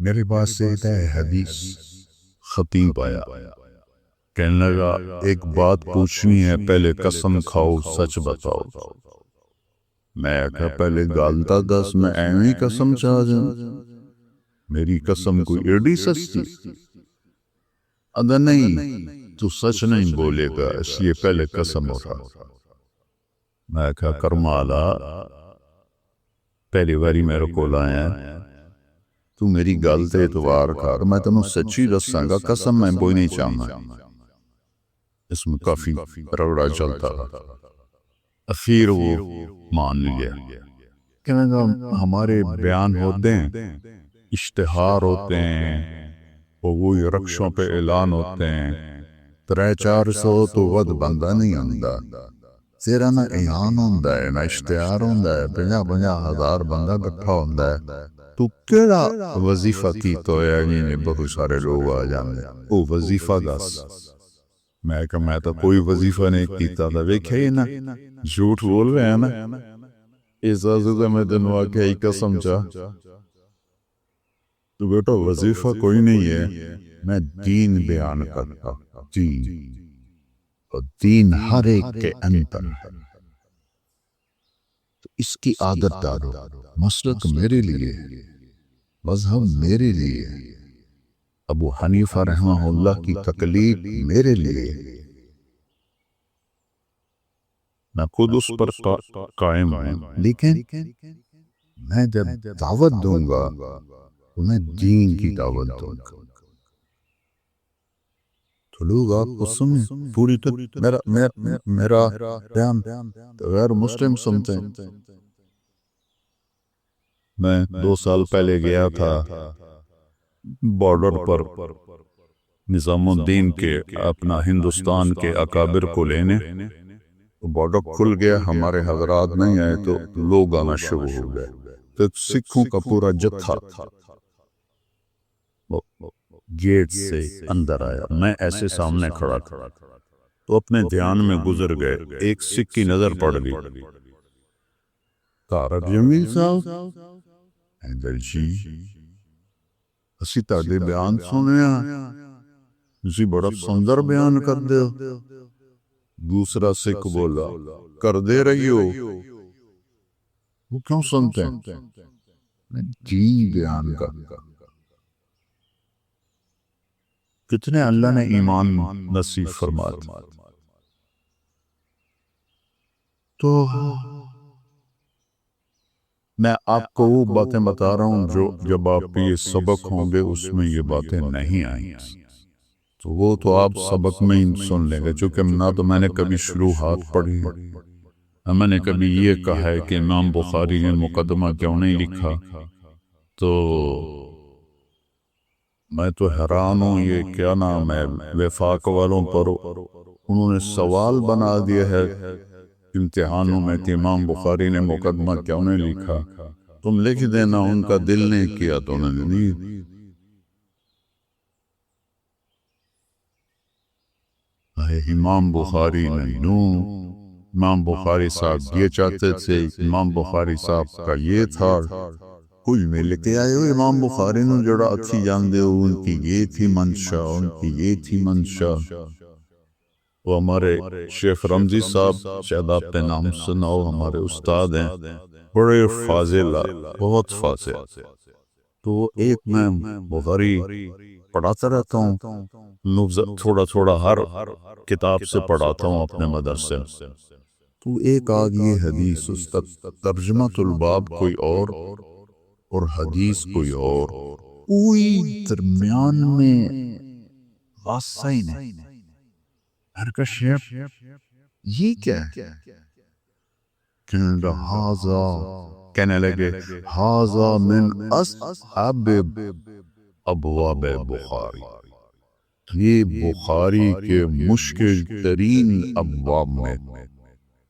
میرے پاس سے حدیث خطیب آیا، کہنے لگا ایک بات پوچھنی ہے، پہلے قسم کھاؤ سچ بتاؤ۔ میں کہا پہلے گالتا دس، میں ایویں قسم چاہ جاؤں، میری قسم کوئی ایڈی سچی؟ اگر نہیں تو سچ نہیں بولے گا، اس لیے پہلے قسم اٹھا۔ میں کہا کرمالا پہلی باری میرے کو لایا تو میری گل تے اعتبار کر، میں تینوں سچی دساں گا، قسم میں کوئی نہیں چاہنا۔ اس میں کافی رگڑا چلتا رہا، اخیر وہ مان لیا۔ کہنے لگا ہمارے بیان ہوتے ہیں، اشتہار ہوتے ہیں، وہی رکشوں پہ اعلان ہوتے ہیں، 300-400 تو ود بندہ نہیں آندا، تیرا نہ اعلان ہوندا ہے نہ اشتہار ہوندا ہے، 50,000 بندہ اکٹھا ہوندا ہے، تو کیڑا وظیفہ کیتا ہے؟ یعنی بہت سارے لوگ آ جاندے، او وظیفہ دس۔ میں کہا میں تو کوئی وظیفہ نہیں کیتا تھا، ویکھیا ہی نا جھوٹ بول رہے ہیں نا۔ اس واسطے میں تینوں آکھیا ہی قسم چاہ تو بیٹا وظیفہ کوئی نہیں ہے، میں دین بیان کرتا، دین، اور دین ہر ایک کے اندر ہے، تو اس کی عادت ڈالو۔ مسلک میرے لیے، مذہب میرے لیے، ابو حنیفہ رحمہ اللہ کی تکلیف میرے لیے، میں خود اس پر قائم ہوں، لیکن میں جب دعوت دوں گا تو میں دین کی دعوت دوں گا، تو لوگ آپ کو سنیں پوری میرا بیان غیر مسلم سنتے ہیں۔ میں 2 سال پہلے گیا تھا بارڈر پر نظام الدین کے اپنا ہندوستان کے اکابر کو لینے، بارڈر کھل گیا، ہمارے حضرات نہیں آئے تو لوگ آنا شروع ہو گئے، تو سکھوں کا پورا جتھا گیٹ سے اندر آیا، میں ایسے سامنے کھڑا تھا تو اپنے دھیان میں گزر گئے، ایک سکھ کی نظر پڑ گئی، طارق جمیل صاحب اندر جی اسی تاڑے بیان سنیا، اسی بڑا سندر بیان کر دے۔ دوسرا سکھ بولا کر دے رہی ہو، وہ کیوں سنتے ہیں؟ میں جی بیان کرتا۔ کتنے اللہ نے ایمان نصیب فرمایا۔ تو میں آپ کو وہ باتیں بتا رہا ہوں جو جب آپ یہ سبق ہوں گے اس میں یہ باتیں نہیں آئیں، تو وہ تو آپ سبق میں ہی سن لیں گے، چونکہ نہ تو میں نے کبھی شروحات پڑھی، میں نے کبھی یہ کہا ہے کہ امام بخاری نے مقدمہ کیوں نہیں لکھا، تو میں تو حیران ہوں، یہ کیا نام ہے وفاق والوں پر انہوں نے سوال بنا دیا ہے امتحانوں میں کہ امام بخاری نے مقدمہ کیوں نہیں لکھا، تم لکھ دینا، ان کا دل نہیں کیا تو انہوں نے نہیں۔ امام بخاری نے نوں، امام بخاری صاحب یہ چاہتے تھے، امام بخاری صاحب کا یہ تھا، کوئی مل کے آئے ہو امام بخاری نے جڑا اچھی جان دے ہو، ان کی یہ تھی منشا، ان کی یہ تھی منشا۔ وہ ہمارے شیخ رمضی صاحب شاید آپ نے نام سنا ہو، ہمارے استاد ہیں، بڑے فاضل، بہت فاضل، تو ایک میں بخاری پڑھاتا رہتا ہوں، تھوڑا تھوڑا ہر کتاب سے پڑھاتا ہوں اپنے مدرسے، تو ایک آگئی حدیث، اس کا ترجمہ الباب کوئی اور حدیث کوئی اور، کوئی درمیان میں واسطہ ہی نہیں۔ ہر کا شیخ یہ کیا ہے؟ کہنے لگے ہاذا من اصحاب ابواب بخاری، یہ بخاری کے مشکل ترین ابواب میں،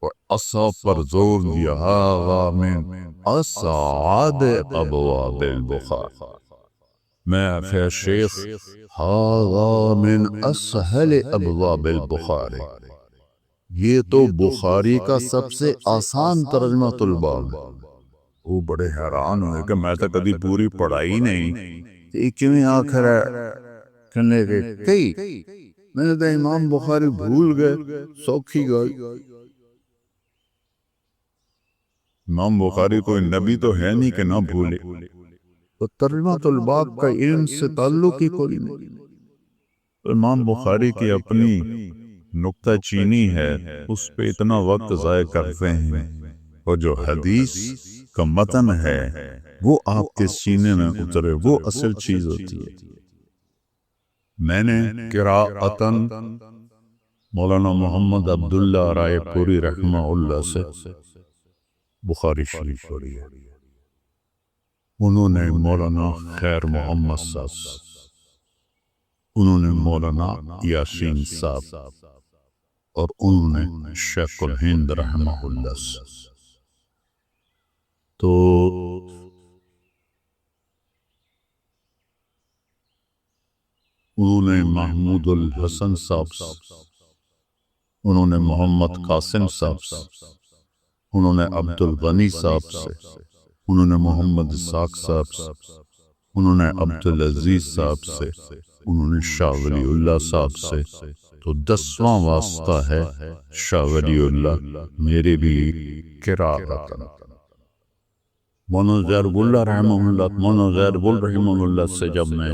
اور اصحاب پر زور دیا ہاذا من اسعد ابواب البخاری، میں پھر شیخ ہاذا من اسہل ابواب البخاری، یہ تو بخاری کا سب سے آسان ترجمہ الباب ہے۔ وہ بڑے حیران ہوئے کہ میں تو کبھی پوری پڑھائی نہیں، میں آخر کرنے کے کئی میں نے کہا امام بخاری بھول گئے سوکھی گئی امام بخاری کوئی نبی تو ہے نہیں کہ نہ بھولے تو ترجمہ الباب کا علم سے تعلق ہی کوئی نہیں امام بخاری کی اپنی نکتہ چینی ہے اس پہ اتنا وقت ضائع کرتے ہیں اور جو حدیث کا متن ہے وہ آپ کے سینے میں اترے وہ اصل چیز ہوتی ہے میں نے قراءتاً مولانا محمد عبداللہ رائے پوری رحمہ اللہ سے بخاری شریف پڑھی ہے انہوں نے مولانا خیر محمد صاحب انہوں نے مولانا یاسین صاحب اور انہوں نے شیخ الہند رحمہ اللہ صاحب تو انہوں نے محمود الحسن صاحب انہوں نے محمد قاسم صاحب انہوں نے عبد الغنی صاحب سے انہوں نے محمد اسحاق صاحب سے انہوں نے عبدالعزیز صاحب سے انہوں نے شاہ ولی اللہ صاحب سے تو 10واں واسطہ ہے شاہ ولی اللہ میرے بھی قراءت مولانا زہرب اللہ رحمہ اللہ مولانا زہرب رحمہ اللہ سے جب میں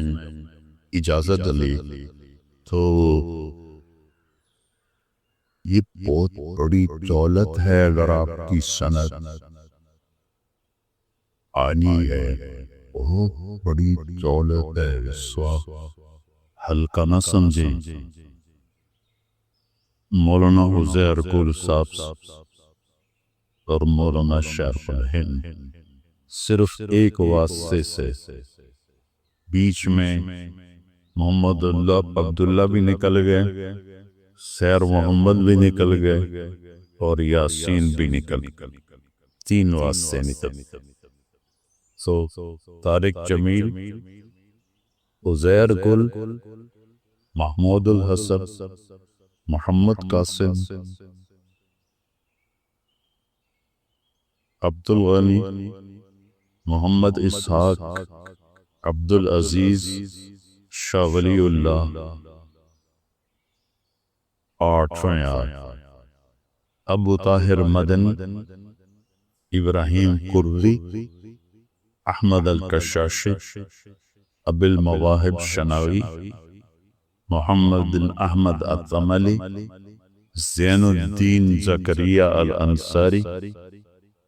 اجازت لی تو یہ بہت بڑی دولت ہے اگر آپ کی سند آنی ہے بہت بڑی دولت ہے اس وقت ہلکا نہ سمجھیں مولانا عزیر قل صاحب اور مولانا شیخ الہند صرف ایک واسطے سے بیچ میں محمد اللہ عبداللہ بھی نکل گئے سیر محمد بھی نکل گئے اور یاسین بھی نکل گئے 3 واسطے نکل سو طارق جمیل عزیر گل محمود الحسن محمد قاسم عبد الغنی محمد اسحاق عبدالعزیز شاہ ولی اللہ 8 ابو طاہر مدنی ابراہیم قرظی احمد الکشاشی ابو المواہب شناوی محمد بن احمد الطملی زین الدین زکریہ الانصاری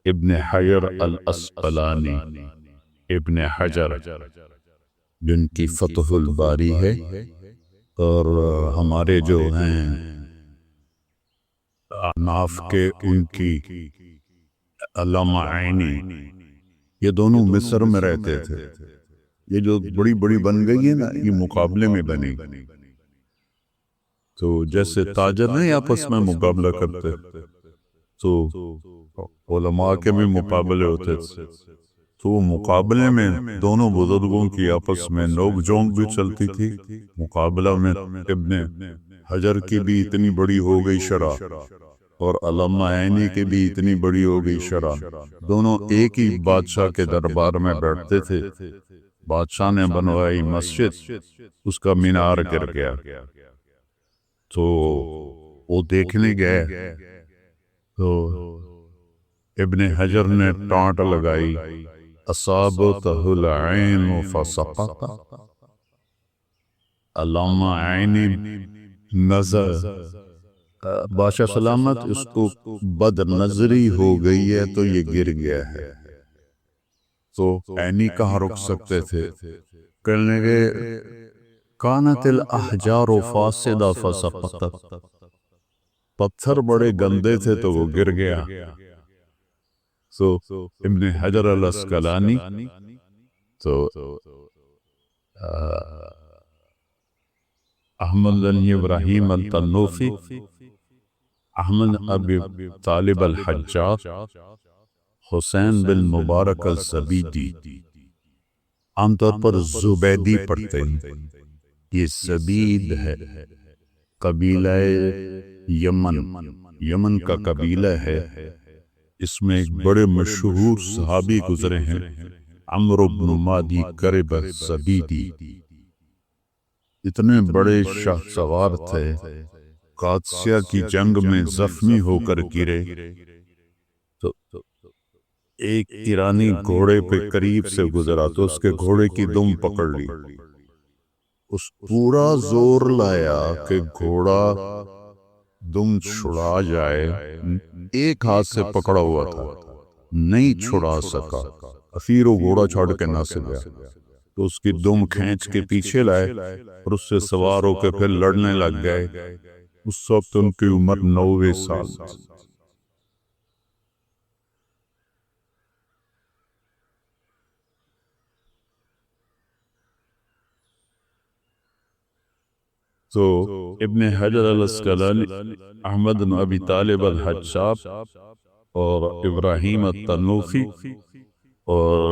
ابن حجر الاسقلانی ابن حجر جن کی فتح الباری ہے اور ہمارے جو ہیں اعناف کے ان کی علامہ عینی یہ دونوں مصر میں رہتے تھے یہ جو بڑی بڑی بن گئی ہے نا یہ مقابلے میں بنی تو جیسے تاجر نہیں آپس میں مقابلہ کرتے تو علماء کے بھی مقابلے ہوتے تھے تو مقابلے میں دونوں بزرگوں کی آپس میں نوک جھونک بھی چلتی تھی مقابلہ میں ابن حجر کی بھی اتنی بڑی ہو گئی شرح اور علامہ عینی کی بھی اتنی بڑی ہو گئی شرح دونوں ایک ہی بادشاہ کے دربار میں بیٹھتے تھے بادشاہ نے بنوائی مسجد اس کا مینار گر گیا تو وہ دیکھنے گئے تو ابن حجر نے ٹانٹ لگائی اصابتہ العین فسقط علامہ عینی نظر بادشاہ سلامت اس کو بد نظری ہو گئی ہے تو یہ گر گیا ہے تو عینی کہاں رک سکتے تھے کہنے گے کانت الاحجار فاسدہ فسقطت پتھر بڑے گندے تھے تو وہ گر گیا تو ابن حجر الاسقلانی تو احمد بن ابراہیم التنوفی احمد ابی طالب الحجاج حسین بن مبارک الزبیدی عام طور پر زبیدی پڑھتے ہیں یہ زبید ہے قبیلہ یمن کا قبیلہ ہے اس میں ایک بڑے مشہور صحابی گزرے ہیں عمرو بن مادی کرب الزبیدی، اتنے بڑے شاہ سوار تھے، قادسیہ کی جنگ میں زخمی ہو کر گرے تو ایک ایرانی گھوڑے پہ قریب سے گزرا تو اس کے گھوڑے کی دم پکڑ لی، اس پورا زور لایا کہ گھوڑا دم چھڑا جائے، ایک ہاتھ سے پکڑا ہوا تھا، نہیں چھڑا سکا، پھر وہ گھوڑا چھوڑ کے نہ سے گیا تو اس کی دم کھینچ کے پیچھے لائے اور اس سے سوار ہو کے پھر لڑنے لگ گئے۔ اس وقت ان کی عمر 90 سال تھی۔ تو ابن حجر العسقلانی، احمد بن ابی طالب الحجاب اور ابراہیم التنوخی اور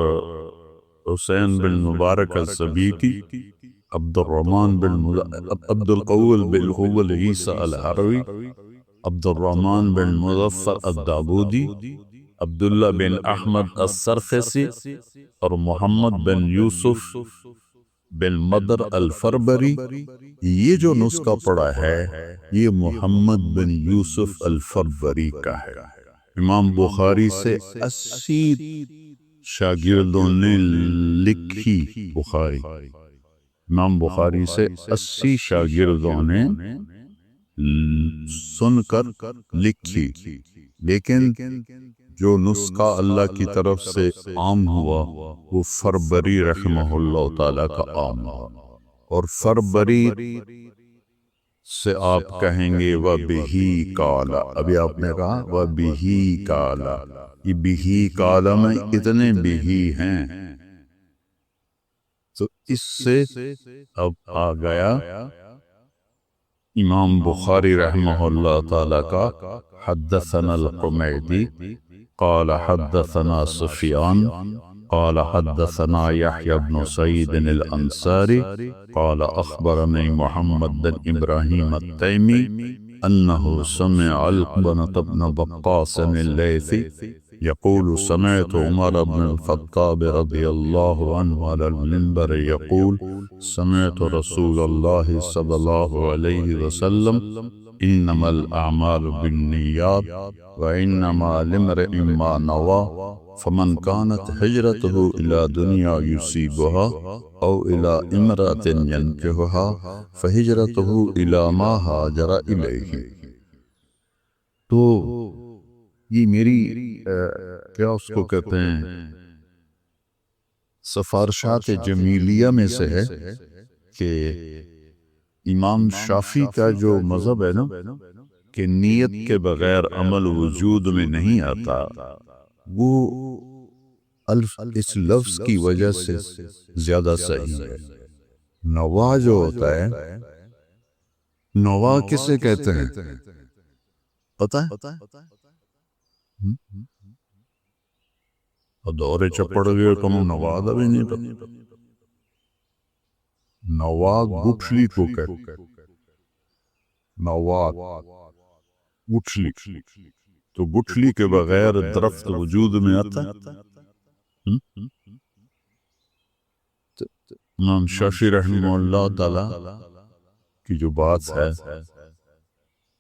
حسین بن مبارک الزبیدی، عبد القوی بن حول عیسیٰ الحروی، عبد الرحمن بن مظفر الدابودی، عبداللہ بن احمد السرخسی اور محمد بن یوسف بن مدر الفربری، یہ جو نسخہ پڑا ہے یہ محمد بن یوسف الفربری کا ہے۔ امام بخاری سے 80 شاگردوں نے لکھی بخاری، امام بخاری سے 80 شاگردوں نے سن کر لکھی، لیکن جو نسخہ اللہ کی طرف سے عام ہوا وہ فربری رحمہ اللہ تعالیٰ کا عام ہوا، اور فربری سے آپ کہیں گے وَبِهِ قَالَ، ابھی آپ نے کہا وَبِهِ قَالَ، یہ بِهِ قَالَ میں اتنے بِهِ ہیں، تو اس سے اب آ گیا امام بخاری رحمہ اللہ تعالیٰ کا حدثنا الحمیدی قال حدثنا سفیان قال حدثنا يحيى بن سعيد الأنصاري قال أخبرني محمد بن إبراهيم التيمي أنه سمع علقمة بن وقاص الليثي يقول سمعت عمر بن الخطاب رضي الله عنه على المنبر يقول سمعت رسول الله صلى الله عليه وسلم إنما الأعمال بالنيات وإنما لامرئ ما نوى فمن كانت هجرته إلى دنيا يصيبها أو إلى امرأة ينكحها فهجرته إلى ما هاجر إليه۔ تو یہ میری کیا اس کو کہتے ہیں سفارشات جمیلیہ میں سے ہے کہ امام شافعی کا جو مذہب ہے نا کہ نیت کے بغیر عمل وجود میں نہیں آتا، وہ اس لفظ کی وجہ سے زیادہ صحیح ہے۔ نوا جو ہوتا ہے، نوا کسے کہتے ہیں پتہ ہے؟ دورے چپڑ گئے تو نوا دا بھی نہیں پتہ۔ نوا گٹھلی کو کہتے ہیں، نوا گٹھلی، تو گٹھلی کے بغیر درخت وجود میں آتا ہے۔ امام شافعی رحمہ اللہ تعالی کی جو بات ہے،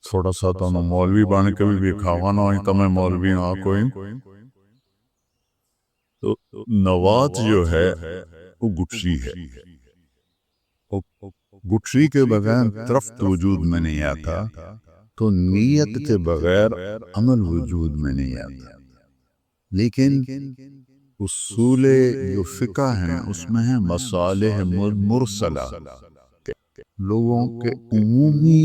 تھوڑا سا تو مولوی بانے کبھی بھی کھاوا نہ ہوئی تو میں مولوی نہ کوئی، تو نوات جو ہے وہ گٹھلی ہے، گٹھلی کے بغیر درخت وجود میں نہیں آتا، تو نیت کے بغیر عمل وجود میں نہیں آتا۔ لیکن اصول جو فقہ ہیں اس میں ہے مصالح مرسلہ، لوگوں کے عمومی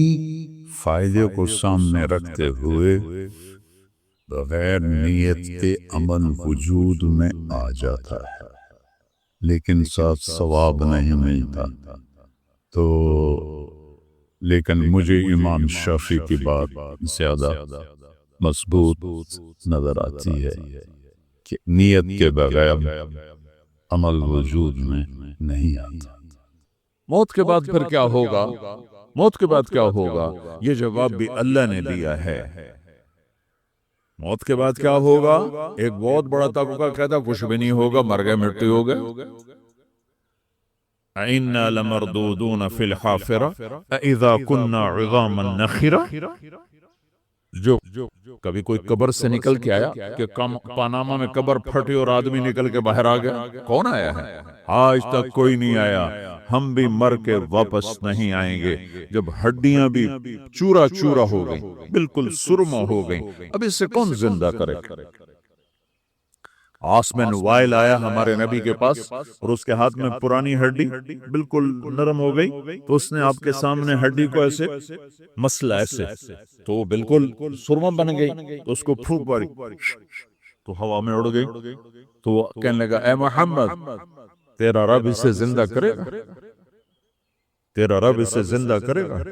فائدے کو سامنے رکھتے ہوئے بغیر نیت کے عمل وجود میں آ جاتا ہے، لیکن ساتھ ثواب نہیں ملتا۔ تو لیکن مجھے امام شافعی کی بات زیادہ مضبوط نظر آتی ہے کہ نیت کے بغیر عمل وجود میں نہیں آتا۔ موت کے بعد پھر کیا ہوگا؟ موت کے بعد کیا ہوگا؟ یہ جواب بھی اللہ نے دیا ہے۔ موت کے بعد کیا ہوگا؟ ایک بہت بڑا طبقہ کہتا کچھ بھی نہیں ہوگا، مر گئے، مٹی ہو گئے. اِنَّا لَمَرْدُودُونَ فِي الْحَافِرَةِ اِذَا كُنَّا عِظَامًا نَخِرَةً. جو کبھی کوئی قبر سے نکل کے آیا کہ پاناما میں قبر پھٹی اور آدمی نکل کے باہر آ گیا؟ کون آیا ہے؟ آج تک کوئی نہیں آیا. ہم بھی مر کے واپس نہیں آئیں گے. جب ہڈیاں بھی چورا چورا ہو گئیں، بالکل سرما ہو گئیں، اب اس سے کون زندہ کرے؟ آسمین وائل آیا ہمارے نبی کے پاس اور اس کے ہاتھ میں پرانی ہڈی بالکل نرم ہو گئی، تو اس نے آپ کے سامنے ہڈی کو ایسے مسلا، ایسے تو وہ بالکل سرما بن گئی. تو اس کو پھونک ماری تو ہوا میں اڑ گئی. تو وہ کہنے لگا اے محمد، تیرا رب اسے زندہ کرے گا، تیرا رب اسے زندہ کرے گا.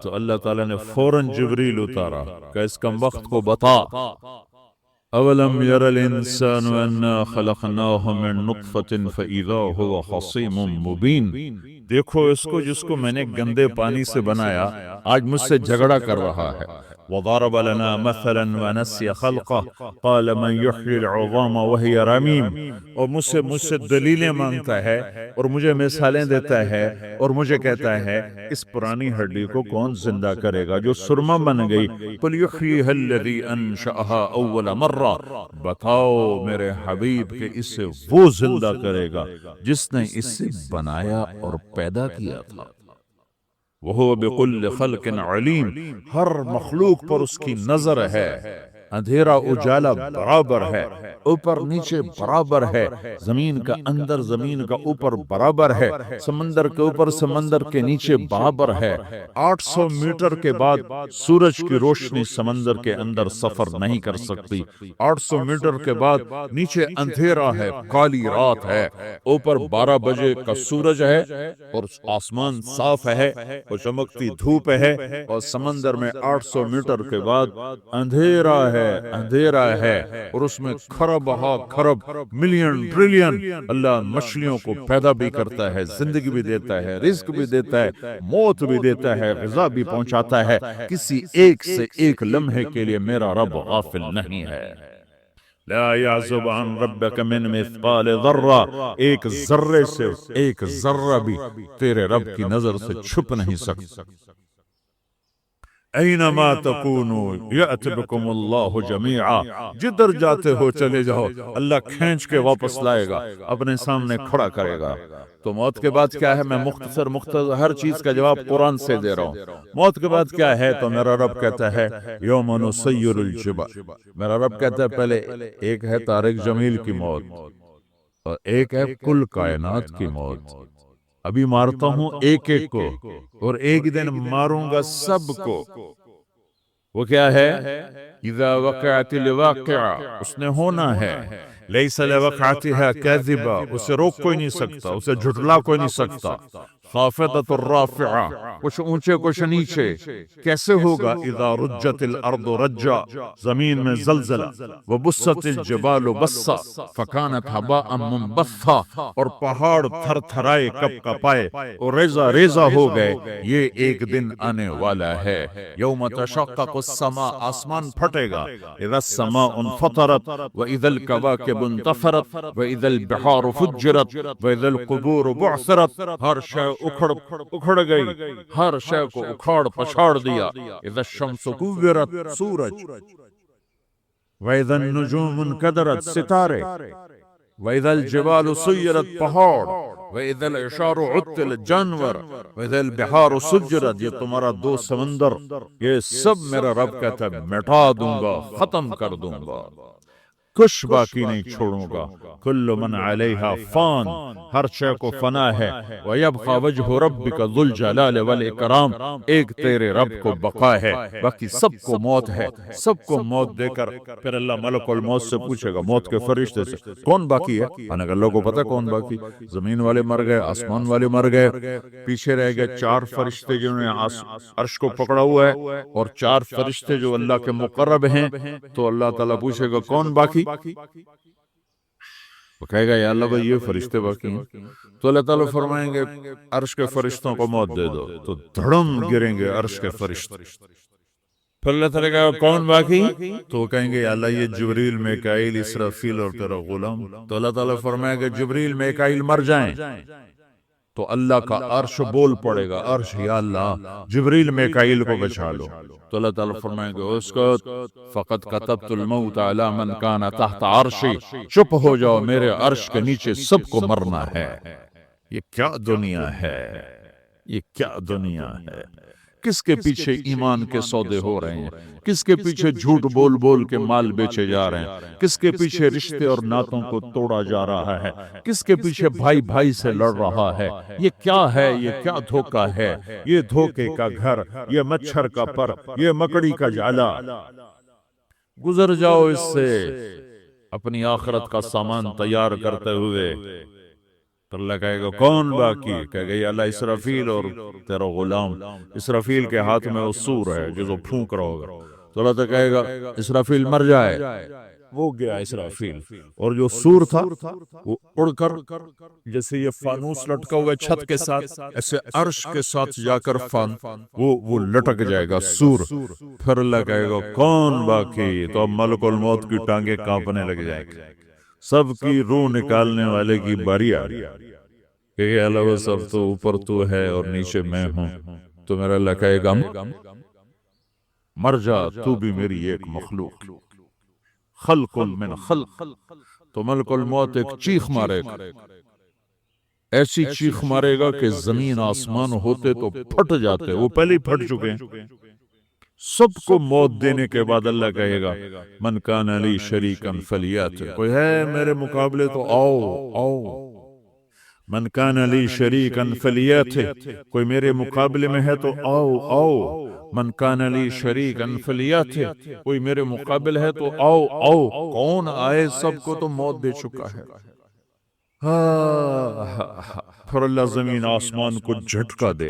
تو اللہ تعالیٰ نے فوراً جبریل اتارا کہ اس کم وقت کو بتا، اولم یر الانسان انا خلقناہ من نطفة فاذا هو خصیم مبین. دیکھو اس کو جس کو میں نے گندے پانی سے بنایا، آج مجھ سے جھگڑا کر رہا ہے. وضرب لنا مثلا ونسي خلقه قال من يحيي العظام وهي رميم. اور مجھ سے دلیلیں مانگتا ہے اور مجھے مثالیں دیتا ہے اور مجھے کہتا ہے اس پرانی ہڈی کو کون زندہ کرے گا جو سرما بن گئی. قل يحييها الذي انشأها اول مرہ. بتاؤ میرے حبیب کہ اسے وہ زندہ کرے گا جس نے اسے بنایا اور پیدا کیا تھا. وَهُوَ بِكُلِّ خَلْقٍ عَلِيمٍ. ہر مخلوق پر اس کی نظر ہے. اندھیرا اجالا برابر ہے، اوپر نیچے برابر ہے، زمین کا اندر زمین کا اوپر برابر ہے، سمندر کے اوپر سمندر کے نیچے برابر ہے. 800 میٹر کے بعد سورج کی روشنی سمندر کے اندر سفر نہیں کر سکتی. 800 میٹر کے بعد نیچے اندھیرا ہے، کالی رات ہے، اوپر 12 بجے کا سورج ہے اور آسمان صاف ہے اور چمکتی دھوپ ہے، اور سمندر میں 800 میٹر کے بعد اندھیرا ہے اور اس میں کھرب ملین ٹریلین. اللہ مچھلیوں کو پیدا بھی کرتا ہے، زندگی بھی دیتا ہے، رزق بھی دیتا ہے، موت بھی دیتا ہے، غذا بھی پہنچاتا ہے. کسی ایک سے ایک لمحے کے لیے میرا رب غافل نہیں ہے. لا يعزب عن ربك من مثقال ذرہ. ایک ذرے سے ایک ذرہ بھی تیرے رب کی نظر سے چھپ نہیں سکتا. اینما تکونوا یأت بکم اللہ جمیعا. جدھر جاتے ہو چلے جاؤ، اللہ کھینچ کے واپس لائے گا، اپنے سامنے کھڑا کرے گا. تو موت کے بعد کیا ہے؟ میں مختصر ہر چیز کا جواب قرآن سے دے رہا ہوں. موت کے بعد کیا ہے؟ تو میرا رب کہتا ہے یوم نسیر الجبال. میرا رب کہتا ہے پہلے ایک ہے طارق جمیل کی موت اور ایک ہے کل کائنات کی موت. ابھی مارتا ہوں ایک ایک کو اور ایک دن ماروں گا سب کو. وہ کیا ہے؟ اذا وقعت الواقعہ، اس نے ہونا ہے. لیس لوقعتها کاذبہ، اسے روک کوئی نہیں سکتا، اسے جھٹلا کوئی نہیں سکتا. خافضۃ الرافعہ، کچھ اونچے کچھ نیچے. کیسے ہوگا؟ اذا رجت الارض رجا، زمین میں زلزلہ. وبست الجبال بسا فکانت ہباء منبثا، اور پہاڑ تھر تھرائے کپ کپائے اور ریزہ ریزہ ہو گئے. یہ ایک دن آنے والا ہے. یوم تشقق السماء، آسمان پھٹے گا. اذا السماء انفطرت واذا الكواكب انتثرت واذا البحار فجرت واذا القبور بعثرت. ہر شے اکھڑ گئی، ہر شے کو اکھاڑ پچھاڑ دیا. اذا الشمس كورت، سورج. واذا النجوم انكدرت، ستارے. واذا الجبال سيرت، پہاڑ. واذا العشار عطلت، جانور. واذا البحار سجرت، یہ تمہارا دو سمندر، یہ سب میرا رب کہتا ہے مٹا دوں گا، ختم کر دوں گا، کچھ باقی نہیں چھوڑوں گا. کل من علیہا فان، ہر شے کو فنا ہے. وَيَبْقَى وَجْهُ رَبِّكَ ذُو الْجَلَالِ وَالْإِكْرَامِ، ایک تیرے رب کو بقا ہے، باقی سب کو موت ہے. سب کو موت دے کر پھر اللہ ملک الموت سے پوچھے گا، موت کے فرشتے سے، کون باقی ہے؟ اللہ کو پتہ کون باقی. زمین والے مر گئے، آسمان والے مر گئے، پیچھے رہ گئے 4 فرشتے جنہوں نے عرش کو پکڑا ہوا ہے اور 4 فرشتے جو اللہ کے مقرب ہیں. تو اللہ تعالیٰ پوچھے گا کون باقی؟ وہ کہے گا یا اللہ بھائی یہ فرشتے باقی ہیں. تو اللہ تعالیٰ فرمائیں گے عرش کے فرشتوں کو موت دے دو. تو دھڑم گریں گے عرش کے فرشتے. پھر اللہ تعالیٰ کہا کون باقی؟ تو وہ کہیں گے یا اللہ یہ جبریل میکائیل اسرافیل اور تیرا غلام. تو اللہ تعالیٰ فرمائے گا جبریل میکائیل مر جائیں تو اللہ کا عرش بول پڑے گا, عرش یا اللہ جبریل میکائیل کو بچا لو. تو اللہ تعالیٰ فرمائیں گے اس کو فقط کتبت الموت علی من کان تحت عرشی, چپ ہو جاؤ میرے عرش کے نیچے سب کو مرنا ہے. یہ کیا دنیا ہے, یہ کیا دنیا ہے. کس کے پیچھے ایمان کے سودے ہو رہے ہیں, کس کے پیچھے جھوٹ بول بول کے مال بیچے جا رہے ہیں, کس کے پیچھے رشتے اور ناتوں کو توڑا جا رہا ہے, کس کے پیچھے بھائی بھائی سے لڑ رہا ہے. یہ کیا ہے, یہ کیا دھوکہ ہے, یہ دھوکے کا گھر, یہ مچھر کا پر, یہ مکڑی کا جالا. گزر جاؤ اس سے اپنی آخرت کا سامان تیار کرتے ہوئے. تو اللہ کہے گا کون باقی؟ کہے گا یا اللہ اسرافیل اور تیرا غلام. اسرافیل کے ہاتھ میں وہ سور ہے جو پھونک رہا ہوگا. تو اللہ تعالیٰ کہے گا اسرافیل مر جائے, وہ گیا اسرافیل, اور جو سور تھا وہ اڑ کر جیسے یہ فانوس لٹکا ہوا چھت کے ساتھ ایسے عرش کے ساتھ جا کر وہ لٹک جائے گا سور. پھر اللہ کہے گا کون باقی؟ تو اب ملک الموت کی ٹانگیں کانپنے لگ جائیں گی, سب کی روح نکالنے والے کی باری آ رہی کہ اللہ سب تو اوپر تو ہے اور نیچے میں ہوں. تو میرا اللہ کہے گا مر جا تو بھی میری ایک مخلوق, خلق من خلق. تو ملک الموت ایک چیخ مارے گا, ایسی چیخ مارے گا کہ زمین آسمان ہوتے تو پھٹ جاتے, وہ پہلے ہی پھٹ چکے ہیں. سب کو موت دینے کے بعد اللہ کہے گا من کان لی شریکا فلیات, کوئی ہے میرے مقابلے تو آؤ آؤ. من کان لی شریکا فلیات, کوئی میرے مقابلے میں ہے تو آؤ آؤ. من کان لی شریکا فلیات, کوئی میرے مقابل ہے تو آؤ آؤ. کون آئے؟ سب کو تو موت دے چکا ہے. پھر اللہ زمین آسمان کو جھٹکا دے,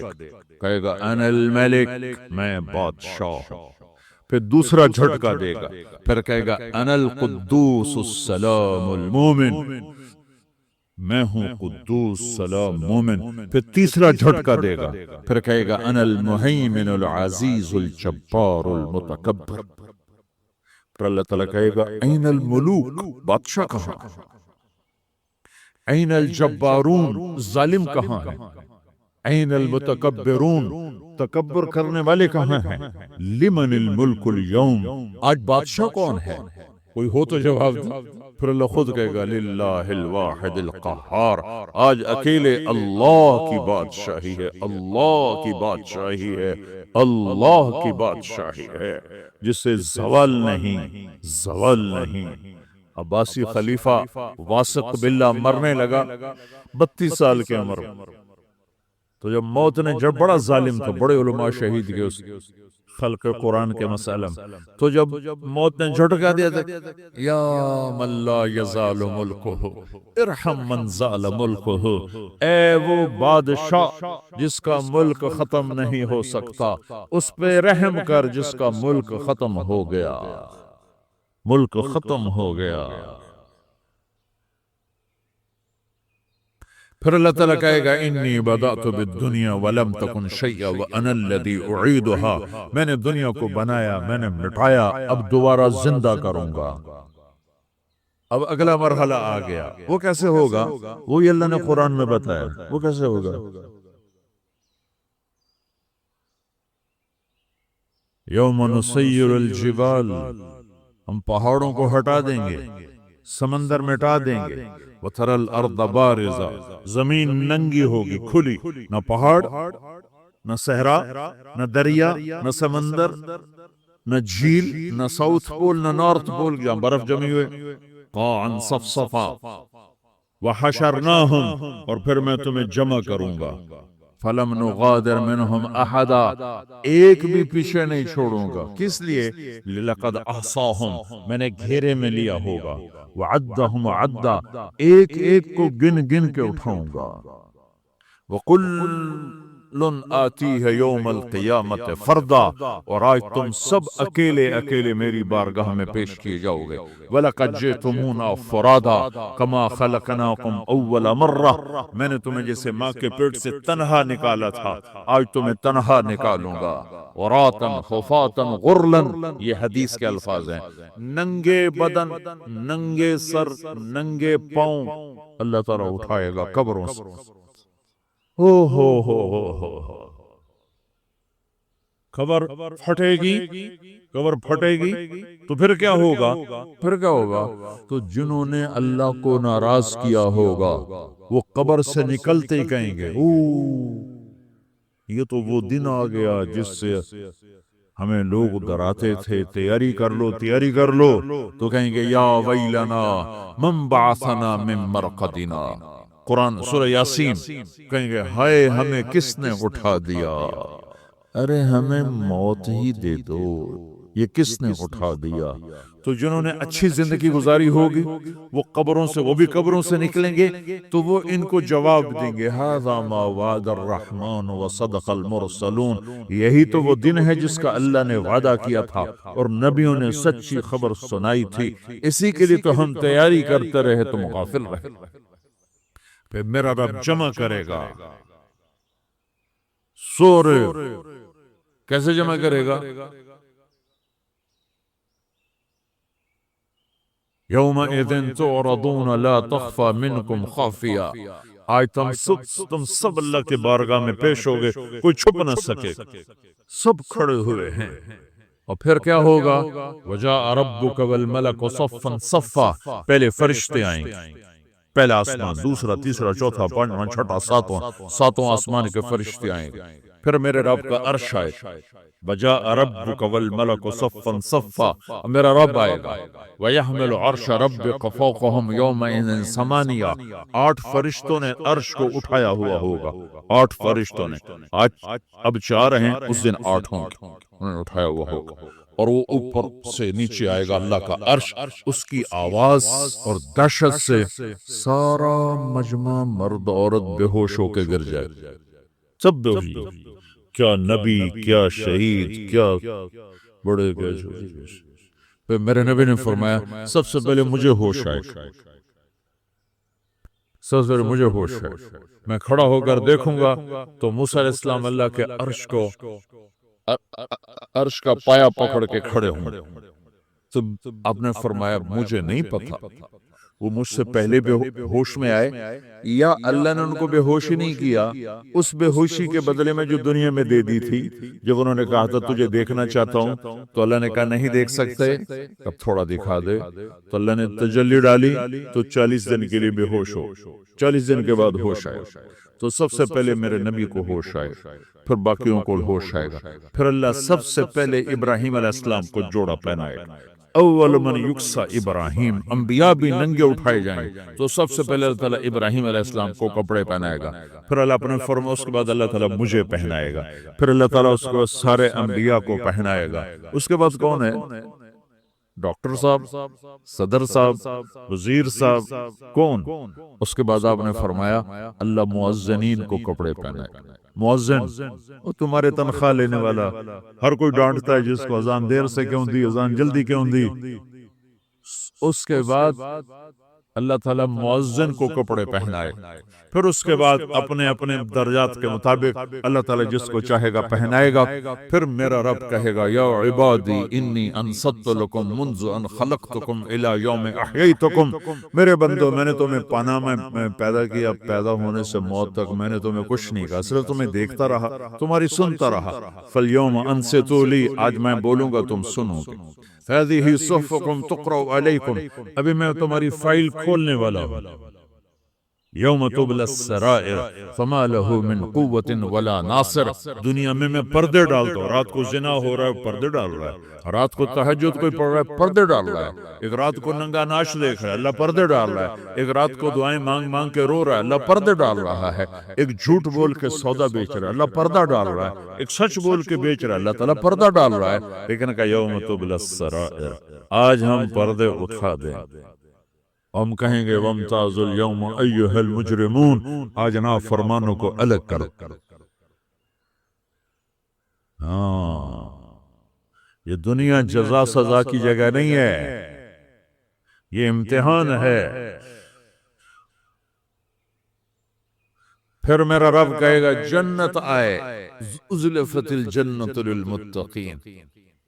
کہے گا انا الملک, میں بادشاہ ہوں. پھر دوسرا جھٹکا دے گا, پھر کہے گا انا القدوس السلام المومن, میں ہوں قدوس سلام مومن. پھر تیسرا جھٹکا دے گا, پھر کہے گا انا المہیمن العزیز الجبار المتکبر. پھر اللہ تعالیٰ کہے گا این الملوک, بادشاہ کہاں؟ این الجبارون, ظالم کہاں ہے؟ این المتکبرون, تکبر کرنے والے کہاں ہیں؟ لمن الملک اليوم, آج بادشاہ کون ہے؟ کوئی ہو تو جواب دے. پھر اللہ خود کہے گا للہ الواحد القہار, آج اکیلے اللہ کی بادشاہی ہے, اللہ کی بادشاہی ہے, اللہ کی بادشاہی ہے جس سے زوال نہیں, زوال نہیں. عباسی خلیفہ واثق باللہ مرنے لگا 32 سال کی عمر. تو جب موت نے, جب بڑا ظالم تھا, بڑے علماء شہید کے اس خلق قرآن کے مسئلہ, تو جب موت نے جھٹکا دیا تھا یا من لا یزال ملکہ ارحم من زال ملکہ, اے وہ بادشاہ جس کا ملک ختم نہیں ہو سکتا, اس پہ رحم کر جس کا ملک ختم ہو گیا, ملک ختم ہو گیا. پھر اللہ تعالیٰ کہے گا انی بدأت بالدنیا ولم تکن شیئا وانا الذی اعیدها, میں نے دنیا کو بنایا, میں نے مٹایا, اب دوبارہ زندہ کروں گا. اب اگلا مرحلہ آ گیا, وہ کیسے ہوگا؟ وہی اللہ نے قرآن میں بتایا. وہ کیسے ہوگا؟ یوم نسیر الجبال, ہم پہاڑوں کو ہٹا دیں گے, سمندر مٹا دیں گے. وَتَرَى الْأَرْضَ بَارِزَةً, زمین ننگی ہوگی, کھلی, نہ پہاڑ, نہ صحرا, نہ دریا, نہ سمندر, نہ جھیل, نہ ساؤتھ پول, نہ نارتھ پول جہاں برف جمی ہوئے. قَاعًا صَفْصَفًا وَحَشَرْنَاهُمْ, اور پھر میں تمہیں جمع کروں گا. فَلَمْ نُغَادِرْ مِنْهُمْ أَحَدًا, ایک بھی پیچھے نہیں چھوڑوں گا. کس لیے؟ لَقَدْ أَحْصَاهُمْ, میں نے گھیرے میں لیا ہوگا. وَعَدَّهُمْ عَدًّا, ایک ایک کو گن گن کے اٹھاؤں گا. وَقُلْ آتی ہے یوم القیامت فردا، اور آج تم سب اکیلے اکیلے میری بارگاہ میں پیش کیے جاؤ گے۔ وَلَقَدْ جِئْتُمُونَا فُرَادَىٰ كَمَا خَلَقْنَاكُمْ أَوَّلَ مَرَّةٍ، میں نے تمہیں جیسے ماں کے پیٹ سے تنہا نکالا تھا آج تمہیں تنہا نکالوں گا۔ عُرَاةً خُفَاةً غُرْلًا، یہ حدیث کے الفاظ ہیں، ننگے بدن، ننگے سر، ننگے پاؤں اللہ تعالیٰ اٹھائے گا قبروں سے۔ ہو خبر پھٹے گی، خبر پھٹے گی تو پھر کیا ہوگا؟ تو جنہوں نے اللہ کو ناراض کیا ہوگا وہ قبر سے نکلتے ہی کہیں گے یہ تو وہ دن آ گیا جس سے ہمیں لوگ ڈراتے تھے، تیاری کر لو تیاری کر لو، تو کہیں گے یا ویلنا من بعثنا من مرقدنا، قرآن سورہ یاسین، کہیں گے ہائے ہمیں کس نے اٹھا دیا، ارے ہمیں موت ہی دے دو، یہ کس نے اٹھا دیا۔ تو جنہوں نے اچھی زندگی گزاری ہوگی وہ قبروں سے، وہ بھی قبروں سے نکلیں گے تو وہ ان کو جواب دیں گے ھذا ما وعد الرحمن وصدق المرسلون، یہی تو وہ دن ہے جس کا اللہ نے وعدہ کیا تھا اور نبیوں نے سچی خبر سنائی تھی، اسی کے لیے تو ہم تیاری کرتے رہے تم غافل رہے۔ پھر میرا رب جمع کرے گا سورے، کیسے جمع کرے گا؟ یومئذ تعرضون لا تخفى منکم خافیہ، آج تم سب اللہ کے بارگاہ میں پیش ہوگے، کوئی چھپ نہ سکے، سب کھڑے ہوئے ہیں۔ اور پھر کیا ہوگا؟ وجاء ربک والملک صفا صفا، پہلے فرشتے آئیں گے، پہلا آسمان، دوسرا، تیسرا، چوتھا، پانچواں، چھٹا، ساتواں آسمان کے فرشتے آئیں گے، پھر میرے رب کا عرش آئے، وجاء ربک والملک صفا صفا، میرا رب آئے گا، وَيَحْمِلُ عَرْشَ رَبِّكَ فَوْقَهُمْ يَوْمَئِذٍ ثَمَانِيَةٌ، 8 فرشتوں نے عرش کو اٹھایا ہوا ہوگا، 8 فرشتوں نے، آج اب 4 ہیں، اس دن 8 ہوں گے، انہوں نے اٹھایا ہوا ہوگا، اور وہ اوپر سے نیچے آئے گا اللہ کا عرش، اس کی آواز اور دہشت سے سارا مجمع مرد عورت بے ہوش ہو کے گر جائے، سب بے ہوش، کیا نبی، کیا شہید، کیا بڑے، کیا چھوٹے۔ پھر میرے نبی نے فرمایا سب سے پہلے مجھے ہوش آئے، سب سے پہلے مجھے ہوش آئے، میں کھڑا ہو کر دیکھوں گا تو موسیٰ علیہ السلام اللہ کے عرش کا پایا پکڑ کے کھڑے ہوں۔ تو آپ نے فرمایا مجھے نہیں پتا وہ مجھ سے پہلے بے ہوش میں آئے یا اللہ نے ان کو بے ہوش ہی نہیں کیا، اس بے ہوشی کے بدلے میں جو دنیا میں دے دی تھی، جب انہوں نے کہا تھا تجھے دیکھنا چاہتا ہوں تو اللہ نے کہا نہیں دیکھ سکتے، اب تھوڑا دکھا دے، تو اللہ نے تجلی ڈالی تو 40 دن کے لیے بے ہوش ہو، 40 دن کے بعد ہوش آئے۔ تو سب سے پہلے میرے نبی کو ہوش آئے، پھر باقیوں کو ہوش آئے گا، پھر اللہ سب سے پہلے ابراہیم علیہ السلام کو جوڑا پہنائے گا، اول من یکسا ابراہیم، انبیاء بھی ننگے اٹھائے جائیں تو سب سے پہلے اللہ تعالیٰ ابراہیم علیہ السلام کو کپڑے پہنائے گا، پھر اللہ اپنے فرما، اس کے بعد اللہ تعالیٰ مجھے پہنائے گا، پھر اللہ تعالیٰ اس کو سارے انبیاء کو پہنائے گا۔ اس کے بعد کون ہے؟ ڈاکٹر صاحب، صدر صاحب، وزیر صاحب، کون؟ اس کے بعد آپ نے فرمایا اللہ مؤذنین کو کپڑے پہنائے، مؤذن وہ تمہارے تنخواہ لینے والا، ہر کوئی ڈانٹتا ہے جس کو اذان دیر سے کیوں دی، اذان جلدی کیوں دی۔ اس کے بعد اللہ تعالیٰ مؤذن کو کپڑے پہنائے، پھر اس کے بعد اپنے اپنے درجات کے مطابق اللہ تعالیٰ جس کو چاہے گا پہنائے گا، پھر میرا رب کہے گا یا عبادی انی انصت لکم منذ ان خلقتکم الی یوم احییتکم، میرے بندو میں نے تمہیں پناہ میں پیدا کیا، پیدا ہونے سے موت تک میں نے تمہیں کچھ نہیں کہا، صرف تمہیں دیکھتا رہا، تمہاری سنتا رہا، فالیوم انصتوا لی، آج میں بولوں گا تم سنو گے، هذه صحفکم تقرأ علیکم، ابھی میں تمہاری فائل کھولنے والا ہوں، یوم تبلی السرائر فما له من قوت ولا ناصر، دنیا میں پردے ڈالتا ہوں، رات کو زنا ہو رہا ہے پردے ڈال رہا ہے، رات کو تہجد کوئی پڑھ رہا ہے پردے ڈال رہا ہے، ایک رات کو ننگا ناچ دیکھ رہا ہے اللہ پردے ڈال رہا ہے، ایک رات کو دعائیں مانگ مانگ کے رو رہا ہے اللہ پردے ڈال رہا ہے، ایک جھوٹ بول کے سودا بیچ رہا ہے اللہ پردہ ڈال رہا ہے، ایک سچ بول کے بیچ رہا ہے اللہ تعالیٰ پردہ ڈال رہا ہے، لیکن کہ یوم تبلی السرائر، آج ہم پردے اٹھا دیں، ہم کہیں گے وَامْتَازُوا الْيَوْمَ أَيُّهَا الْمُجْرِمُونَ، آج نافرمانوں کو الگ کرو، ہاں، یہ دنیا جزا سزا کی جگہ نہیں ہے، یہ امتحان ہے۔ پھر میرا رب کہے گا جنت آئے، ازلفت الجنت للمتقین۔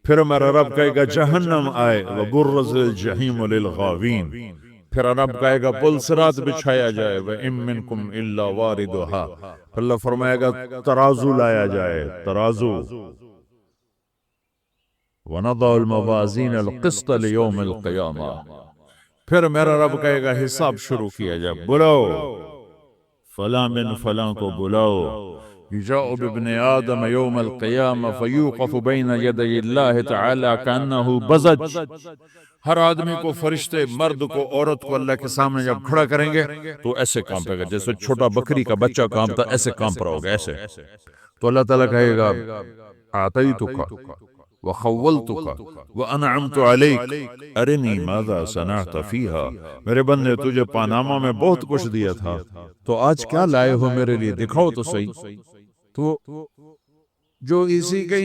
پھر میرا رب کہے گا جہنم آئے، وبرز الجحیم للغاوین۔ پھر رب کہے گا پل صراط بچھایا جائے، وَإِن مِّنكُمْ إِلَّا وَارِدُهَا۔ پھر اللہ فرمائے گا ترازو لایا جائے، ترازو۔ وَنَضَعُ الْمَوَازِينَ الْقِسْطَ لِيَوْمِ الْقِيَامَةِ۔ پھر میرا رب کہے گا حساب شروع کیا جائے، بلاؤ فلاں بن فلاں کو بلاؤ۔ یجاء بابن آدم یوم القیامہ فیوقف بین یدی اللہ تعالی کانہ بزج۔ ہر آدمی کو، فرشتے، مرد کو، عورت کو اللہ کے سامنے جب کھڑا کریں گے تو ایسے کانپے گا جیسے چھوٹا بکری کا بچہ کانپتا، ایسے کانپ رہا ہوگا، ایسے۔ تو اللہ تعالیٰ کہے گا اعطیتک وخولتک وانعمت علیک ارنی ماذا صنعت فیہا۔ میرے بندے تجھے پاناما میں بہت کچھ دیا تھا، تو آج کیا لائے ہو میرے لیے، دکھاؤ تو صحیح۔ تو جو اسی کے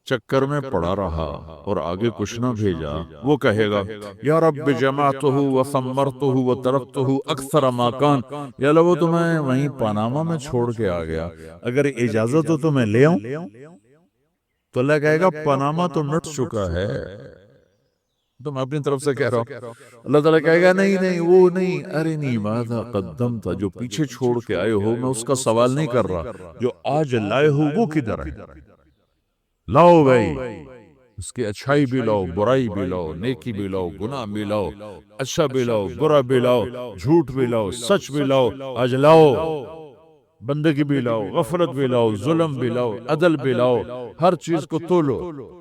چکر میں پڑا رہا اور آگے کچھ نہ بھیجا، وہ کہے گا یا رب جمعتہ وثمرتہ وترکتہ اکثر ما کان۔ یا اللہ وہ تو میں وہیں پاناما میں چھوڑ کے آ گیا، اگر اجازت ہو تو میں لے آؤں۔ تو اللہ کہے گا پاناما تو مٹ چکا ہے، تو میں اپنی طرف سے کہہ رہا ہوں۔ اللہ تعالیٰ کہے گا نہیں نہیں، وہ نہیں، ارنی ماذا قدمت، جو پیچھے چھوڑ کے آئے ہو میں اس کا سوال نہیں کر رہا، جو آج لائے ہو وہ کدھر ہے؟ لاؤ بھائی، اس کی اچھائی بھی لاؤ، برائی بھی لاؤ، نیکی بھی لاؤ، گناہ بھی لاؤ، اچھا بھی لاؤ، برا بھی لاؤ، جھوٹ بھی لاؤ، سچ بھی لاؤ، آج لاؤ۔ بندگی بھی لاؤ، غفلت بھی لاؤ، ظلم بھی لاؤ، عدل بھی لاؤ، ہر چیز کو تولو۔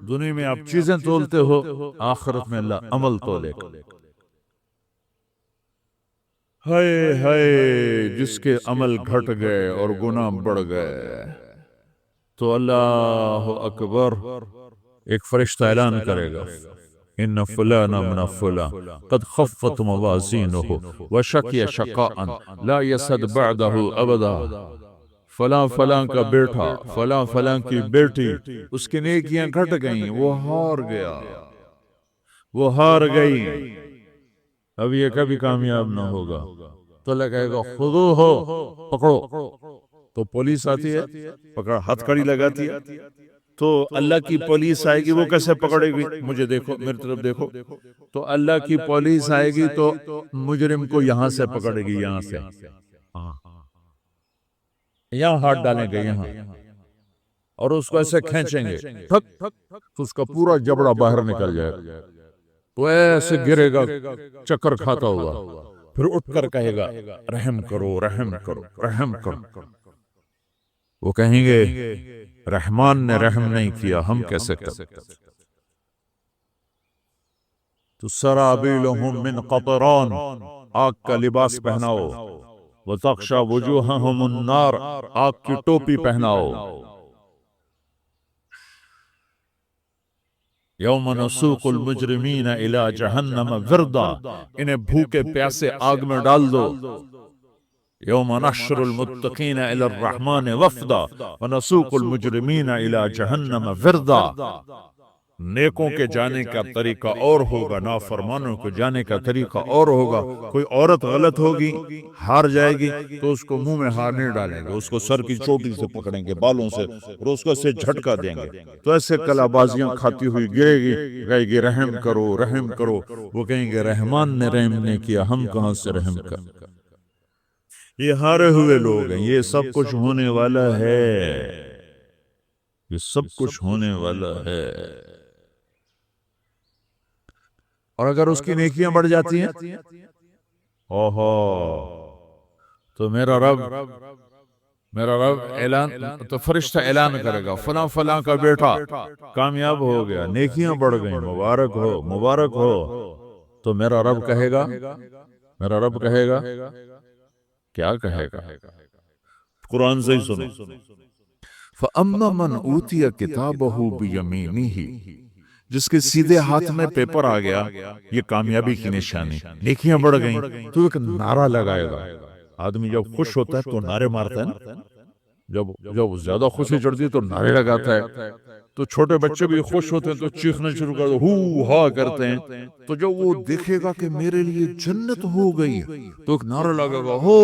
دنیا میں آپ چیزیں تولتے ہو، آخرت میں اللہ عمل تولے گا۔ ہائے ہائے، جس کے عمل گھٹ گئے اور گناہ بڑھ گئے تو اللہ اکبر، ایک فرشتہ اعلان کرے گا ان فلان من فلان قد خفت موازینہ وشکی شقاء لا یسد بعدہ ابدا۔ فلاں فلاں کا بیٹا، فلاں فلاں کی بیٹی، اس کی نیکیاں گھٹ گئیں، وہ ہار گیا، وہ ہار گئی، اب یہ کبھی کامیاب نہ ہوگا۔ تو اللہ کہے گا خذوہ، پکڑو۔ تو پولیس آتی ہے، پکڑ، ہتھ کڑی لگاتی ہے، تو اللہ کی پولیس آئے گی، وہ کیسے پکڑے گی؟ مجھے دیکھو، میری طرف دیکھو۔ تو اللہ کی پولیس آئے گی تو مجرم کو یہاں سے پکڑے گی، یہاں سے، یہاں ہاتھ ڈالیں گے یہاں، اور اس کو ایسے کھینچیں گے، ٹھک، تو اس کا پورا جبڑا باہر نکل جائے گا، وہ ایسے گرے گا چکر کھاتا ہوا، پھر اٹھ کر کہے گا رحم کرو، رحم کرو، رحم کرو۔ وہ کہیں گے رحمان نے رحم نہیں کیا، ہم کیسے کریں؟ تو سرابیلہم من قطران، آگ کا لباس پہناؤ، وتغشا وجوہہم النار، آگ کی ٹوپی پہناؤ۔ یوم نسوق المجرمین الی جہنم وردا، انہیں بھوکے پیاسے آگ میں ڈال دو۔ یوم نحشر المتقین الی الرحمن وفدا ونسوق المجرمین الی جہنم وردا۔ نیکوں کے جانے کا طریقہ اور ہوگا، نافرمانوں کے جانے کا طریقہ اور ہوگا۔ کوئی عورت غلط ہوگی، ہار جائے گی، تو اس کو منہ میں ہار نہیں ڈالیں گے، اس کو سر کی چوٹی سے پکڑیں گے، بالوں سے، اور اس کو ایسے جھٹکا دیں گے، تو ایسے کلا بازیاں کھاتی ہوئی گرے گی، کہے گی رحم کرو، رحم کرو۔ وہ کہیں گے رحمان نے رحم نہیں کیا، ہم کہاں سے رحم کر۔ یہ ہارے ہوئے لوگ ہیں، یہ سب کچھ ہونے والا ہے، یہ سب کچھ ہونے والا ہے۔ اور اگر اس کی نیکیاں بڑھ جاتی ہیں، اوہو، تو میرا رب اعلان، تو فرشتہ اعلان کرے گا فلاں فلاں کا بیٹا کامیاب ہو گیا، نیکیاں بڑھ گئیں، مبارک ہو، مبارک ہو۔ تو میرا رب کہے گا کیا کہے گا؟ قرآن سے ہی سنو۔ فَأَمَّا مَنْ أُوتِيَ كِتَابَهُ بِيَمِينِهِ، جس کے سیدھے ہاتھ میں پیپر آ گیا، یہ کامیابی کی نشانی، نیکیاں بڑھ گئیں، تو ایک نعرہ لگائے گا۔ آدمی جب خوش ہوتا ہے تو نعرے مارتا ہے نا، جب زیادہ خوشی چڑھتی ہے تو نعرے لگاتا ہے، تو چھوٹے بچے بھی خوش ہوتے ہیں تو چیخنے شروع کر دو، ہو ہا کرتے ہیں۔ تو جب وہ دیکھے گا کہ میرے لیے جنت ہو گئی تو ایک نعرہ لگے گا، ہو،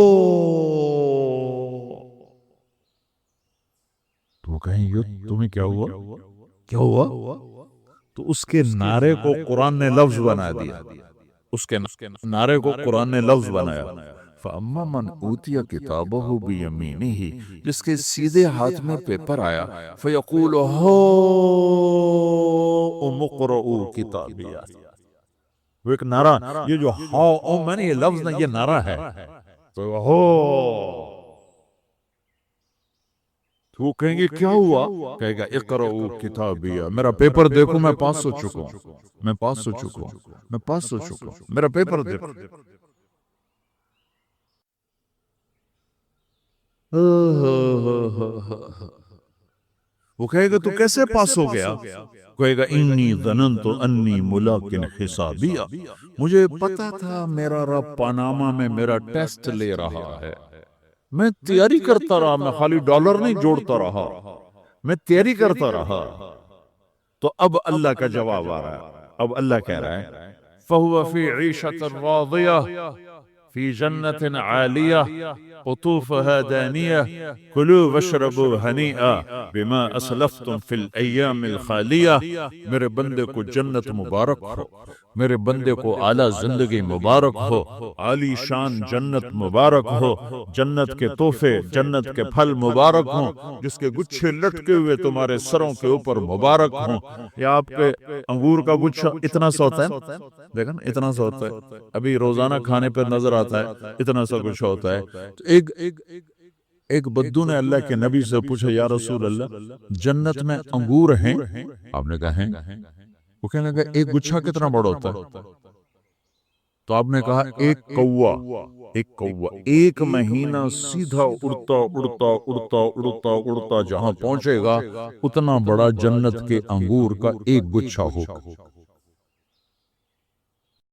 تو وہ کہیں گے تمہیں کیا ہوا، کیا ہوا؟ تو اس کے نعرے کو قرآن نے لفظ بنا دیا، اس کے نعرے کو قرآن نے لفظ بنایا، فَأَمَّا مَنْ أُوتِيَ كِتَابَهُ بِيَمِينِهِ، جس کے سیدھے ہاتھ میں پیپر آیا، فَيَقُولُ هَاؤْمُ اقْرَءُوا كِتَابِيَهْ، وہ ایک نعرہ، یہ جو ہاؤ میں نے یہ لفظ نہیں، یہ نعرہ ہے، تو ہو، تو وہ کہیں گے کیا ہوا؟ کہے گا اقرؤوا کتابیہ، میرا پیپر دیکھو، میں پاس ہو چکا ہوں، میں پاس ہو چکا ہوں، میں پاس ہو چکا ہوں، میرا پیپر دیکھو۔ وہ کہے گا تو کیسے پاس ہو گیا؟ کہے گا انی ظننت انی ملاق حسابیہ، مجھے پتا تھا میرا رب پاناما میں میرا ٹیسٹ لے رہا ہے، میں تیاری کرتا رہا، میں خالی ڈالر نہیں جوڑتا رہا، میں تیاری کرتا رہا۔ تو اب اللہ کا جواب آ رہا ہے، اب اللہ کہہ رہا ہے فَهُوَ فِي عِيشَةٍ رَاضِيَةٍ فِي جَنَّةٍ عَالِيَةٍ قُطُوفُهَا دَانِيَةٌ كُلُوا وَاشْرَبُوا هَنِيئًا بِمَا أَسْلَفْتُمْ فِي الْأَيَّامِ الْخَالِيَةِ، میرے بندے کو جنت مبارک ہو، میرے بندے کو اعلیٰ زندگی مبارک ہو، عالی شان جنت مبارک ہو، جنت کے تحفے، جنت کے پھل مبارک ہوں، جس کے گچھے لٹکے ہوئے تمہارے سروں کے اوپر مبارک ہوں۔ یا آپ کے انگور کا گچھا اتنا سا ہوتا ہے، دیکھیں اتنا سا ہوتا ہے، ابھی روزانہ کھانے پر نظر آتا ہے، اتنا سا گچھا ہوتا ہے۔ تو ایک بدو نے اللہ کے نبی سے پوچھا، یا رسول اللہ جنت میں انگور ہیں؟ آپ نے کہا ہیں۔ وہ کہنے لگا ایک گچھا کتنا بڑا ہوتا ہے؟ تو آپ نے کہا ایک کوا، ایک مہینہ سیدھا اڑتا اڑتا اڑتا اڑتا اڑتا جہاں پہنچے گا اتنا بڑا جنت کے انگور کا ایک گچھا ہوگا۔